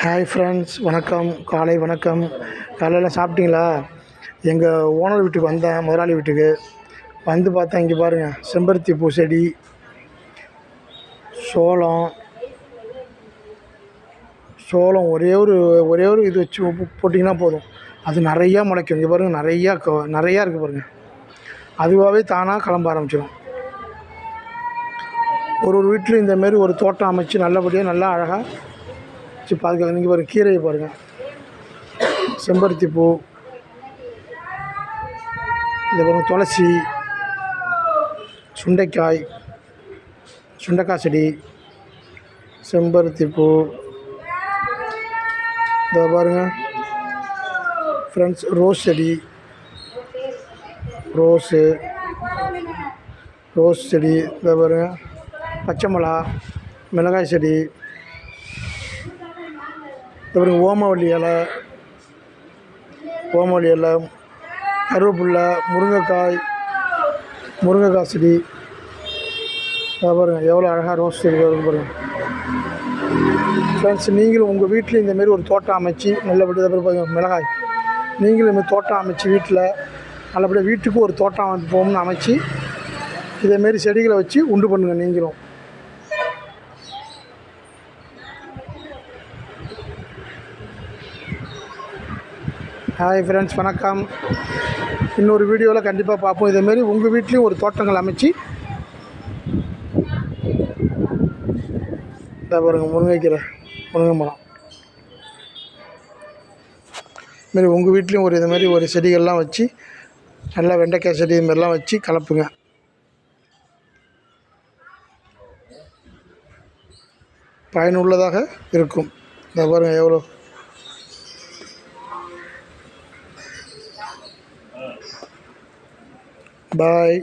Hi friends, வணக்கம். காலை வணக்கம். காலையில் சாப்பிட்டீங்களா? எங்கள் ஓனர் வீட்டுக்கு வந்தேன், முதலாளி வீட்டுக்கு வந்து பார்த்தேன். இங்கே பாருங்கள், செம்பருத்தி பூ செடி, சோளம் ஒரே ஒரு இது வச்சு போட்டிங்கன்னா போதும், அது நிறையா முளைக்கும். இங்கே பாருங்கள், நிறையா இருக்குது பாருங்கள். அதுவாகவே தானாக கிளம்ப ஆரம்பிச்சிடும். ஒரு வீட்டில் இந்தமாரி ஒரு தோட்டம் அமைச்சு நல்லபடியாக நல்லா அழகாக வச்சு பாதுகாக்க. நீங்கள் பாருங்கள், கீரையை பாருங்கள், செம்பருத்தி பூ, இந்த பாருங்கள் துளசி, சுண்டைக்காய் செடி, செம்பருத்தி பூ. இதை பாருங்கள் ஃப்ரெண்ட்ஸ், ரோஸ் செடி, ரோஸ் செடி. இதை பாருங்கள், பச்சை மிளகா, மிளகாய் செடி. அப்புறம் ஓமவல்லி இலை, கருவேப்பில்லை, முருங்கைக்காய் செடி. பாருங்கள் எவ்வளோ அழகாக ரோஸ் செடி வருது பாருங்கள் ஃப்ரெண்ட்ஸ். நீங்களும் உங்கள் வீட்டில் இந்தமாரி ஒரு தோட்டம் அமைச்சு நல்லபடியாக பாருங்கள், மிளகாய். நீங்களும் இந்தமாதிரி தோட்டம் அமைச்சு வீட்டில் நல்லபடியாக வீட்டுக்கு ஒரு தோட்டம் போகணும்னு அமைச்சு இதேமாரி செடிகளை வச்சு உண்டு பண்ணுங்கள் நீங்களும். ஹாய் ஃப்ரெண்ட்ஸ், வணக்கம். இன்னொரு வீடியோவில் கண்டிப்பாக பார்ப்போம். இதேமாரி உங்கள் வீட்லேயும் ஒரு தோட்டங்கள் அமைச்சு இதை பாருங்கள், முருங்கை மரம். இதுமாரி உங்கள் வீட்லேயும் இதுமாரி ஒரு செடிகள்லாம் வச்சு நல்லா வெண்டைக்காய் செடி இதுமாரிலாம் வச்சு கலப்புங்க. பயனுள்ளதாக இருக்கும். இதை பாருங்கள் எவ்வளோ. பாய்.